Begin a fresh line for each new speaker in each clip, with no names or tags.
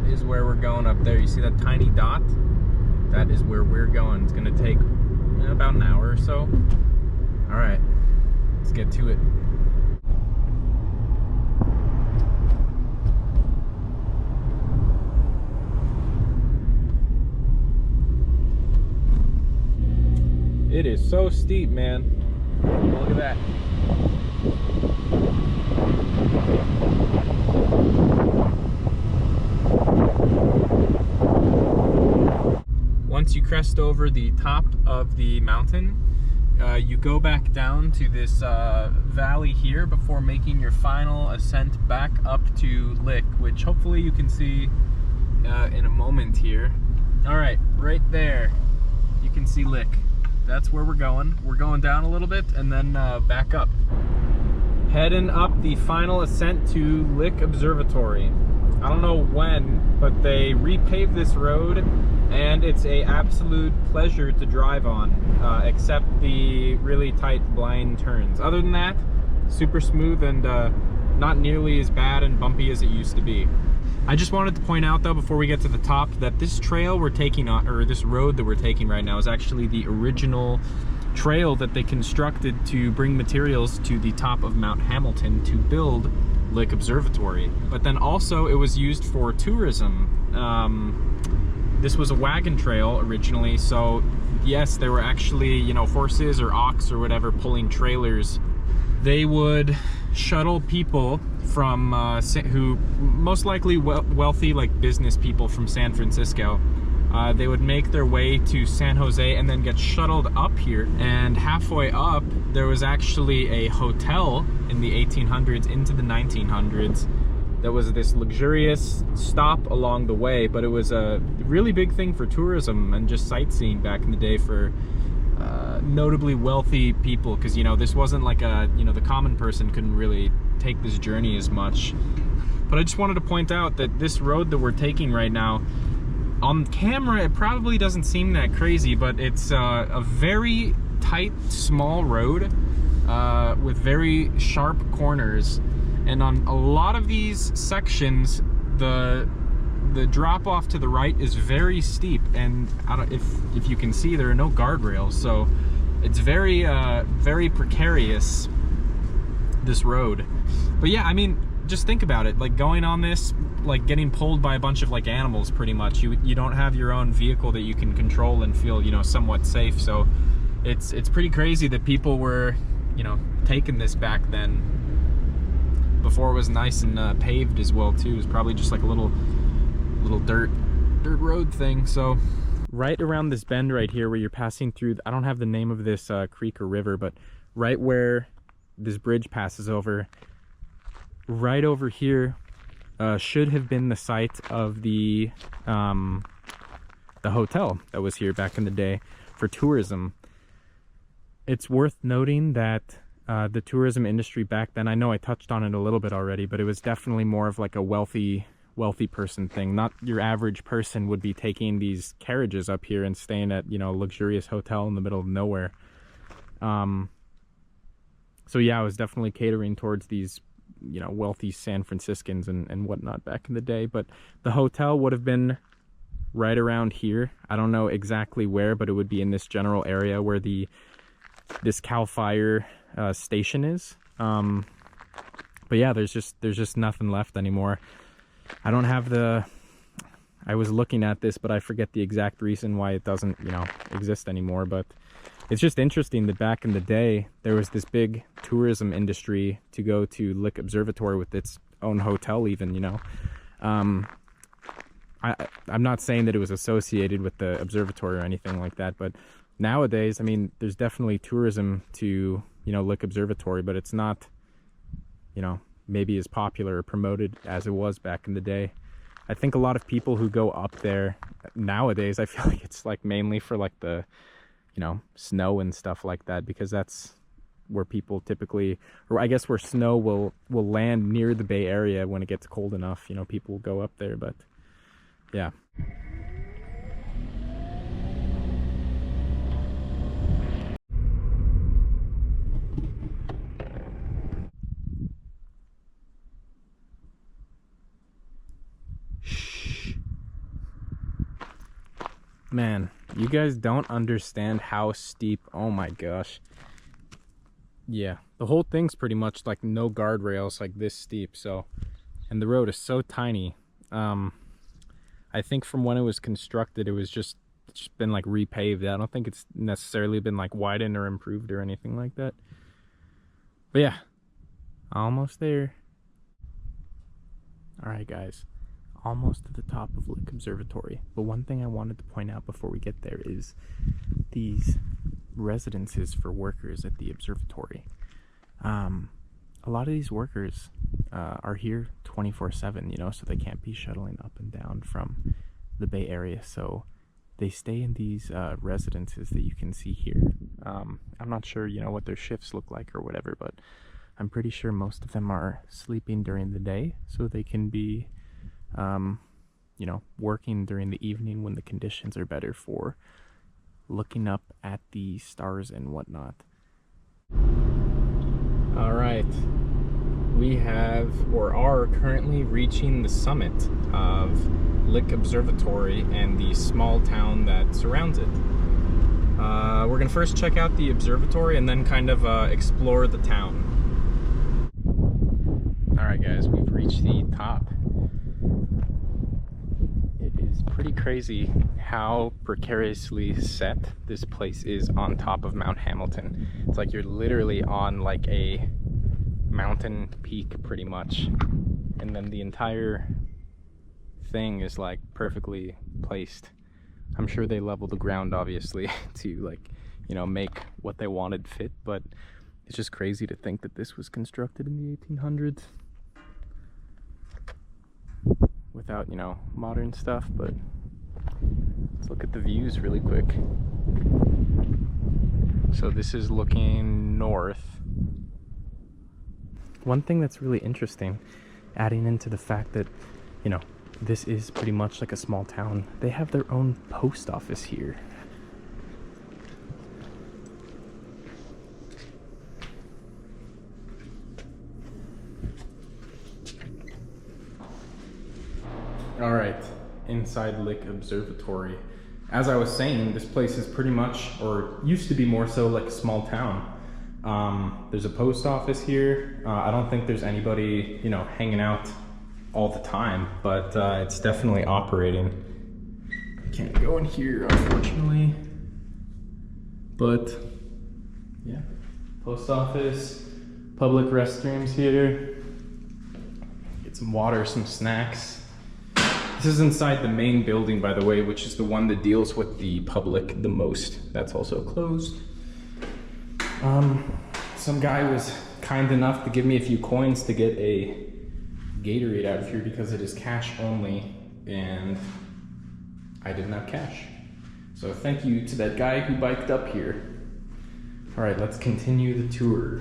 is where we're going up there. You see that tiny dot? That is where we're going. It's gonna take about an hour or so. All right, let's get to it. It is so steep, man. Look at that. Once you crest over the top of the mountain, you go back down to this valley here before making your final ascent back up to Lick, which hopefully you can see in a moment here. All right, right there, you can see Lick. That's where we're going. We're going down a little bit and then back up. Heading up the final ascent to Lick Observatory. I don't know when, but they repaved this road and it's a absolute pleasure to drive on, except the really tight blind turns. Other than that, super smooth and not nearly as bad and bumpy as it used to be. I just wanted to point out though, before we get to the top, that this trail we're taking on, or this road that we're taking right now, is actually the original trail that they constructed to bring materials to the top of Mount Hamilton to build Lick Observatory. But then also it was used for tourism. This was a wagon trail originally, so yes, there were actually, you know, horses or ox or whatever pulling trailers. They would shuttle people from who most likely wealthy, like business people from San Francisco. They would make their way to San Jose and then get shuttled up here. And halfway up, there was actually a hotel in the 1800s into the 1900s that was this luxurious stop along the way, but it was a really big thing for tourism and just sightseeing back in the day for notably wealthy people, because, you know, this wasn't like a, you know, the common person couldn't really take this journey as much. But I just wanted to point out that this road that we're taking right now, on camera it probably doesn't seem that crazy, but it's a very tight, small road with very sharp corners, and on a lot of these sections the drop off to the right is very steep, and I don't, if you can see, there are no guardrails, so it's very very precarious, this road. But yeah, I mean, just think about it, like going on this, like getting pulled by a bunch of like animals pretty much. You don't have your own vehicle that you can control and feel, you know, somewhat safe. So it's pretty crazy that people were, you know, taking this back then, before it was nice and paved as well too. It was probably just like a little dirt road thing. So right around this bend right here where you're passing through, I don't have the name of this creek or river, but right where this bridge passes over, right over here should have been the site of the hotel that was here back in the day for tourism. It's worth noting that the tourism industry back then, I know I touched on it a little bit already, but it was definitely more of like a wealthy person thing. Not your average person would be taking these carriages up here and staying at, you know, a luxurious hotel in the middle of nowhere. So yeah, I was definitely catering towards these, you know, wealthy San Franciscans and whatnot back in the day. But the hotel would have been right around here. I don't know exactly where, but it would be in this general area where this Cal Fire station is. But yeah, there's just nothing left anymore. I don't have I was looking at this, but I forget the exact reason why it doesn't, you know, exist anymore. But it's just interesting that back in the day, there was this big tourism industry to go to Lick Observatory with its own hotel even, you know. I'm not saying that it was associated with the observatory or anything like that, but nowadays, I mean, there's definitely tourism to, you know, Lick Observatory, but it's not, you know, maybe as popular or promoted as it was back in the day. I think a lot of people who go up there nowadays, I feel like it's like mainly for like the, you know, snow and stuff like that, because that's where people typically, or I guess where snow will land near the Bay Area when it gets cold enough, you know, people will go up there. But yeah. Shh. Man, you guys don't understand how steep. Oh my gosh. Yeah, the whole thing's pretty much like no guardrails, like this steep. So, and the road is so tiny. I think from when it was constructed, it was just been like repaved. I don't think it's necessarily been like widened or improved or anything like that. But yeah, almost there. All right, guys, almost to the top of Lick Observatory. But one thing I wanted to point out before we get there is these residences for workers at the observatory. A lot of these workers are here 24/7, you know, so they can't be shuttling up and down from the Bay Area. So they stay in these residences that you can see here. I'm not sure, you know, what their shifts look like or whatever, but I'm pretty sure most of them are sleeping during the day so they can be, you know, working during the evening when the conditions are better for looking up at the stars and whatnot. All right, we have or are currently reaching the summit of Lick Observatory and the small town that surrounds it. We're gonna first check out the observatory and then kind of explore the town. All right, guys, we've reached the top. It is pretty crazy how precariously set this place is on top of Mount Hamilton. It's like you're literally on like a mountain peak pretty much, and then the entire thing is like perfectly placed. I'm sure they leveled the ground obviously to, like, you know, make what they wanted fit, but it's just crazy to think that this was constructed in the 1800s without, you know, modern stuff. But let's look at the views really quick. So this is looking north. One thing that's really interesting, adding into the fact that, you know, this is pretty much like a small town, they have their own post office here. All right, inside Lick Observatory. As I was saying, this place is pretty much, or used to be more so, like a small town. There's a post office here. I don't think there's anybody, you know, hanging out all the time, but it's definitely operating. Can't go in here, unfortunately. But yeah, post office, public restrooms here. Get some water, some snacks. This is inside the main building, by the way, which is the one that deals with the public the most. That's also closed. Some guy was kind enough to give me a few coins to get a Gatorade out of here because it is cash only, and I didn't have cash. So thank you to that guy who biked up here. All right, let's continue the tour.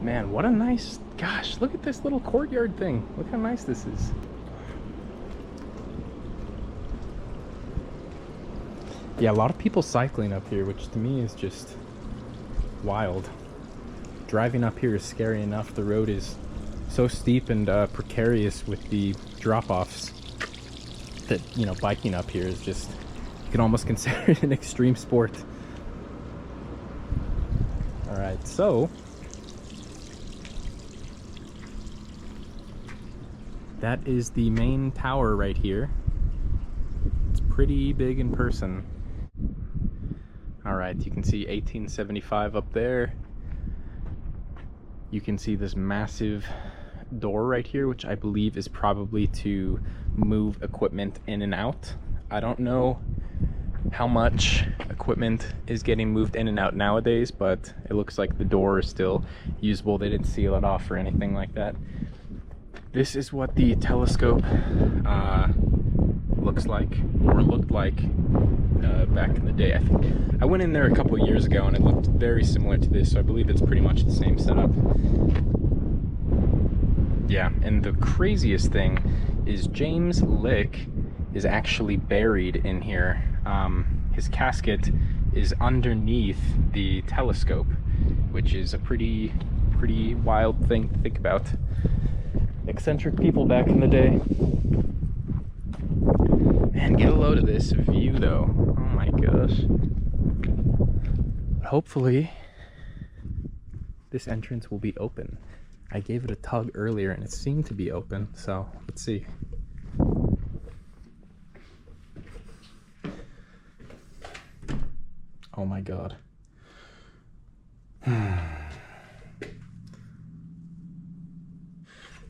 Man, what a nice, gosh, look at this little courtyard thing. Look how nice this is. Yeah, a lot of people cycling up here, which to me is just wild. Driving up here is scary enough. The road is so steep and precarious with the drop-offs that, you know, biking up here is just, you can almost consider it an extreme sport. All right, so that is the main tower right here. It's pretty big in person. All right, you can see 1875 up there. You can see this massive door right here, which I believe is probably to move equipment in and out. I don't know how much equipment is getting moved in and out nowadays, but it looks like the door is still usable. They didn't seal it off or anything like that. This is what the telescope looks like, or looked like back in the day. I think I went in there a couple years ago and it looked very similar to this, so I believe it's pretty much the same setup. Yeah, and the craziest thing is James Lick is actually buried in here. His casket is underneath the telescope, which is a pretty pretty wild thing to think about. Eccentric people back in the day. Man, get a load of this view though. Oh my gosh. Hopefully this entrance will be open. I gave it a tug earlier and it seemed to be open, so let's see. Oh my god.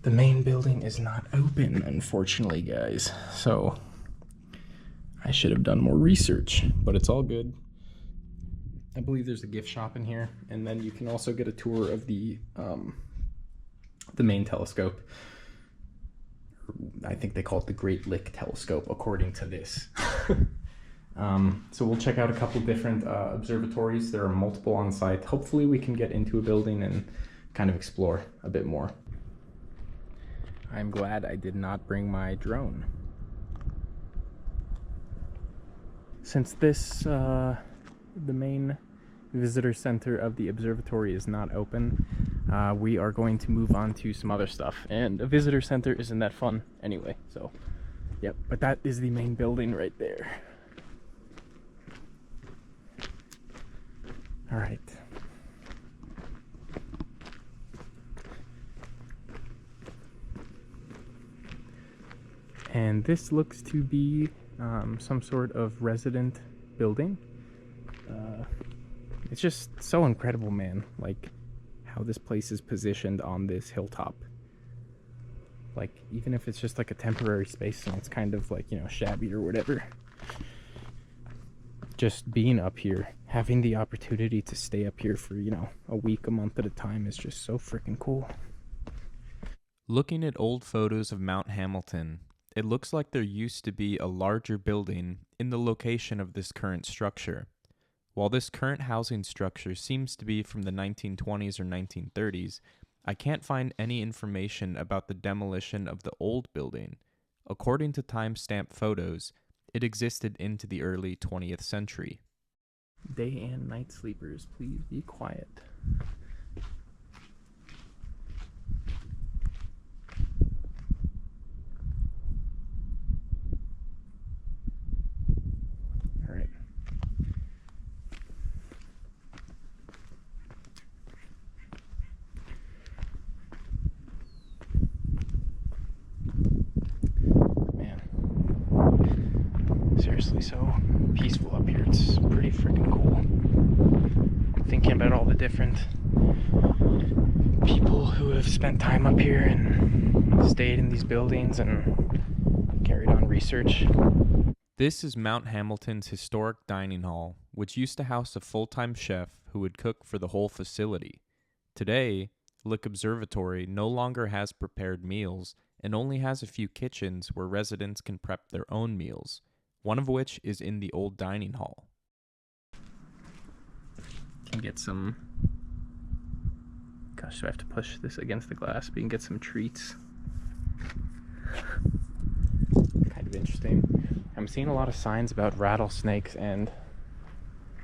The main building is not open, unfortunately, guys. So I should have done more research, but it's all good. I believe there's a gift shop in here, and then you can also get a tour of the main telescope. I think they call it the Great Lick Telescope, according to this. So we'll check out a couple different observatories. There are multiple on site. Hopefully we can get into a building and kind of explore a bit more. I'm glad I did not bring my drone. Since this, the main visitor center of the observatory is not open, we are going to move on to some other stuff. And a visitor center isn't that fun anyway, so yep. But that is the main building right there. All right. And this looks to be some sort of resident building. It's just so incredible, man. Like how this place is positioned on this hilltop. Like even if it's just like a temporary space and it's kind of like, you know, shabby or whatever. Just being up here, having the opportunity to stay up here for, you know, a week, a month at a time is just so freaking cool.
Looking at old photos of Mount Hamilton, it looks like there used to be a larger building in the location of this current structure. While this current housing structure seems to be from the 1920s or 1930s, I can't find any information about the demolition of the old building. According to timestamp photos, it existed into the early 20th century.
Day and night sleepers, please be quiet. All right. Man. Seriously, so peaceful up here. It's pretty freaking cool. Thinking about all the different people who have spent time up here and stayed in these buildings and carried on research.
This is Mount Hamilton's historic dining hall, which used to house a full-time chef who would cook for the whole facility. Today, Lick Observatory no longer has prepared meals and only has a few kitchens where residents can prep their own meals, one of which is in the old dining hall.
Can get some... Gosh, do I have to push this against the glass? We can get some treats. Kind of interesting. I'm seeing a lot of signs about rattlesnakes and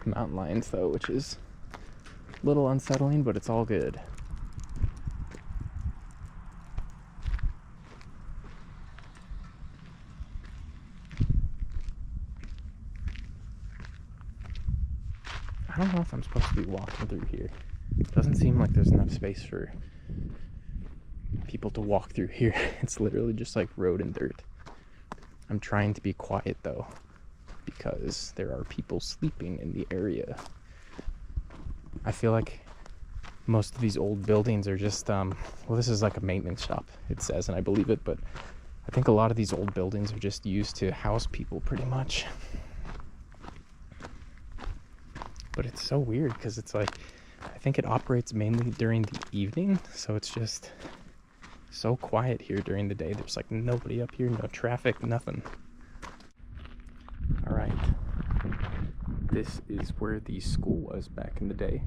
mountain lions, though, which is a little unsettling, but it's all good. I don't know if I'm supposed to be walking through here. It doesn't seem like there's enough space for people to walk through here. It's literally just like road and dirt. I'm trying to be quiet though, because there are people sleeping in the area. I feel like most of these old buildings are just, well, this is like a maintenance shop, it says, and I believe it, but I think a lot of these old buildings are just used to house people pretty much. But it's so weird because it's like, I think it operates mainly during the evening, so it's just so quiet here during the day. There's like nobody up here, no traffic, nothing. All right, this is where the school was back in the day.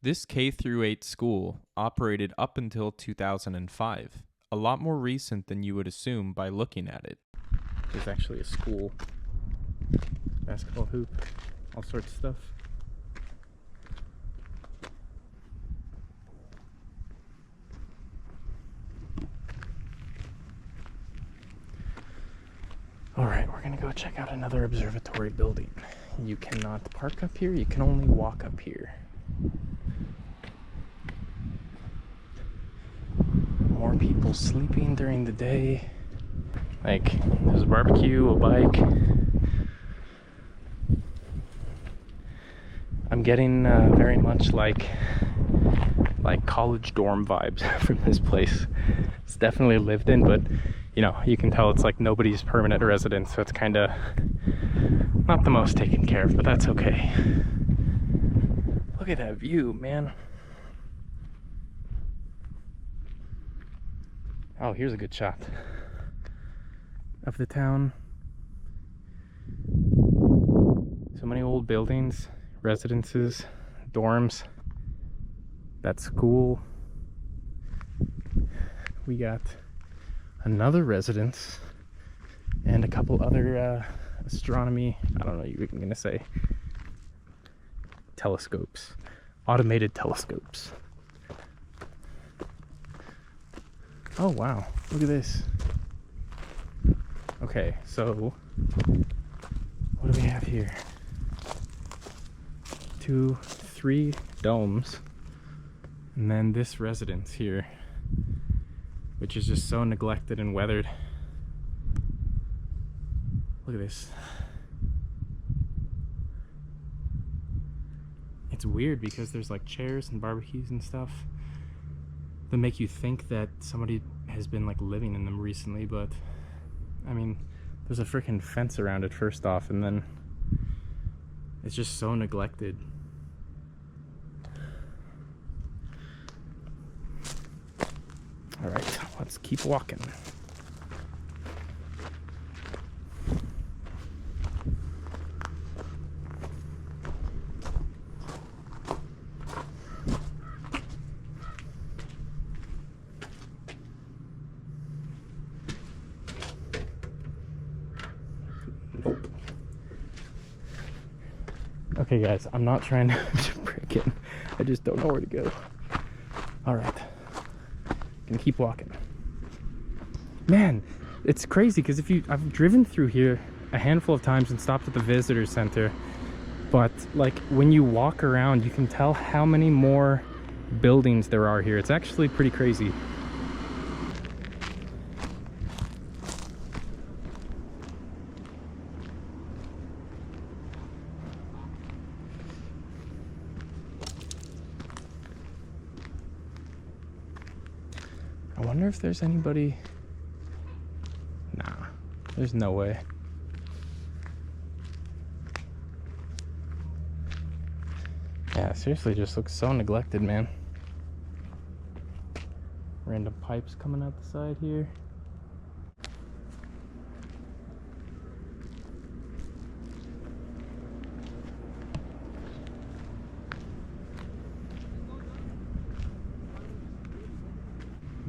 This K-8 school operated up until 2005, a lot more recent than you would assume by looking at it.
There's actually a school, basketball hoop, all sorts of stuff. All right, we're gonna go check out another observatory building. You cannot park up here, you can only walk up here. More people sleeping during the day. Like, there's a barbecue, a bike. I'm getting very much like college dorm vibes from this place. It's definitely lived in, but you know, you can tell it's like nobody's permanent residence, so it's kind of not the most taken care of, but that's okay. Look at that view, man. Oh, here's a good shot of the town. So many old buildings, residences, dorms. That school. We got another residence and a couple other astronomy, I don't know, you're gonna say telescopes, automated telescopes. Oh wow, look at this. Okay, so what do we have here? 2, 3 domes, and then this residence here, which is just so neglected and weathered. Look at this. It's weird because there's like chairs and barbecues and stuff that make you think that somebody has been like living in them recently, but I mean, there's a freaking fence around it first off, and then it's just so neglected. All right, let's keep walking. Nope. Okay guys, I'm not trying to break in. I just don't know where to go. All right. Gonna keep walking. Man, it's crazy because I've driven through here a handful of times and stopped at the visitor center, but like when you walk around you can tell how many more buildings there are here. It's actually pretty crazy. I wonder if there's anybody. Nah, there's no way. Yeah, seriously, it just looks so neglected, man. Random pipes coming out the side here.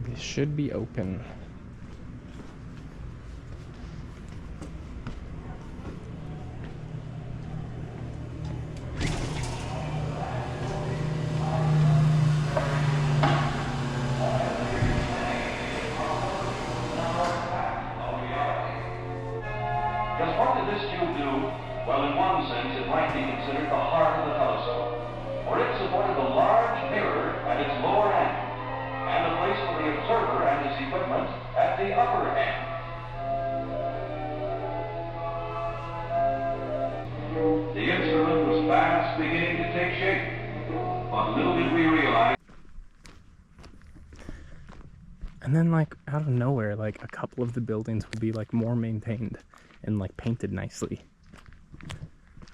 This should be open.
Just what did this tube do? Well, in one sense, it might be considered the heart of the telescope, for it supported a large mirror at its lower end, and a place for the observer and his equipment at the upper end. The instrument was fast beginning to take shape, but little did we realize.
And then like out of nowhere, like a couple of the buildings will be like more maintained and like painted nicely.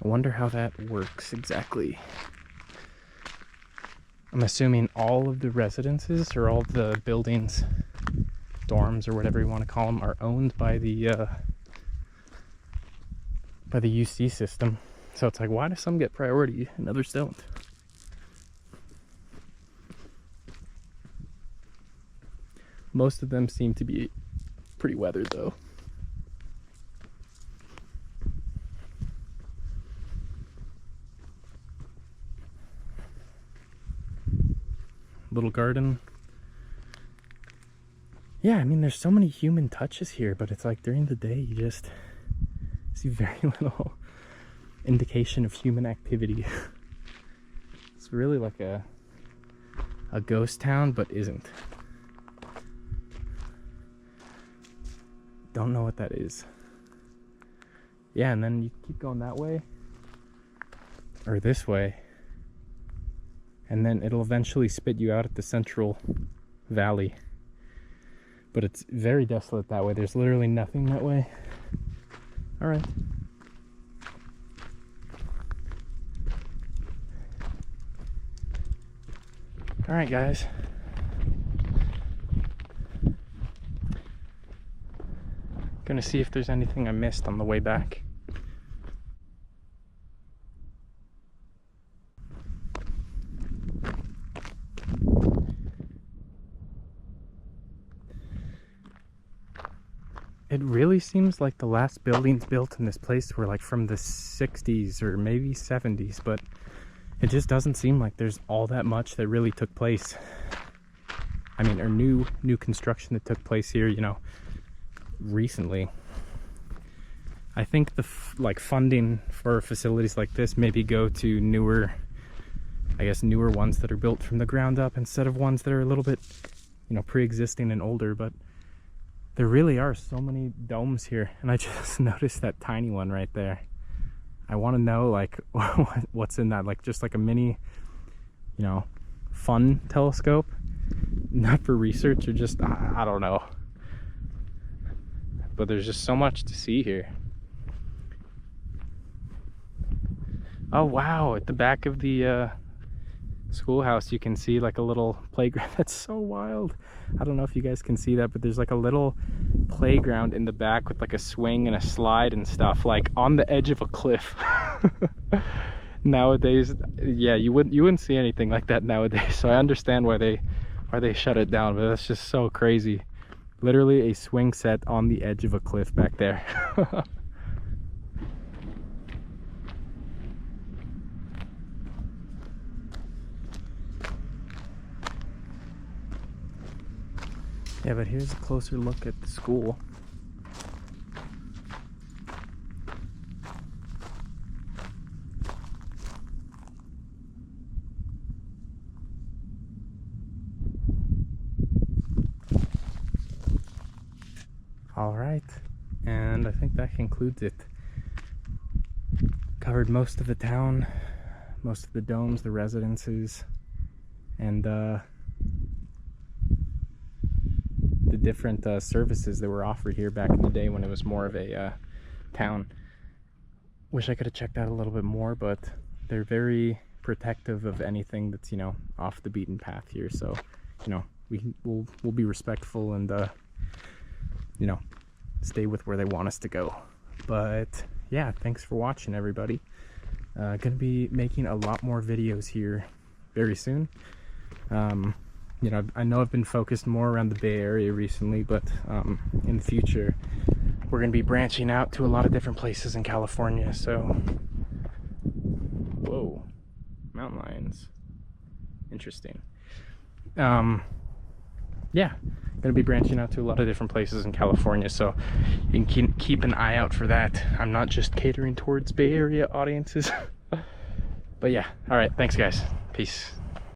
I wonder how that works exactly. I'm assuming all of the residences or all of the buildings, dorms or whatever you want to call them, are owned by the UC system. So it's like, why do some get priority and others don't? Most of them seem to be pretty weathered though. Little garden. Yeah, I mean, there's so many human touches here, but it's like during the day you just see very little indication of human activity. It's really like a ghost town, but isn't. Don't know what that is. Yeah, and then you keep going that way, or this way, and then it'll eventually spit you out at the central valley. But it's very desolate that way. There's literally nothing that way. All right. All right, guys. Gonna see if there's anything I missed on the way back. It really seems like the last buildings built in this place were like from the 60s or maybe 70s, but it just doesn't seem like there's all that much that really took place. I mean, or new construction that took place here, you know, recently. I think the funding for facilities like this maybe go to newer ones that are built from the ground up instead of ones that are a little bit, you know, pre-existing and older. But there really are so many domes here, and I just noticed that tiny one right there. I want to know like what's in that, like just like a mini, you know, fun telescope, not for research or just I don't know. But there's just so much to see here. Oh wow, at the back of the schoolhouse you can see like a little playground. That's so wild. I don't know if you guys can see that, but there's like a little playground in the back with like a swing and a slide and stuff, like on the edge of a cliff. Nowadays, yeah, you wouldn't see anything like that nowadays. So I understand why they shut it down, but that's just so crazy. Literally a swing set on the edge of a cliff back there. Yeah, but here's a closer look at the school. All right, and I think that concludes it. Covered most of the town, most of the domes, the residences, and the different services that were offered here back in the day when it was more of a town. Wish I could have checked out a little bit more, but they're very protective of anything that's, you know, off the beaten path here. So, you know, we'll be respectful and you know, stay with where they want us to go. But yeah, thanks for watching, everybody. Gonna be making a lot more videos here very soon. You know, I know I've been focused more around the Bay Area recently, but in the future we're gonna be branching out to a lot of different places in California. So, whoa, mountain lions, interesting. Yeah, gonna be branching out to a lot of different places in California, so you can keep an eye out for that. I'm not just catering towards Bay Area audiences. But yeah, all right, thanks guys, peace.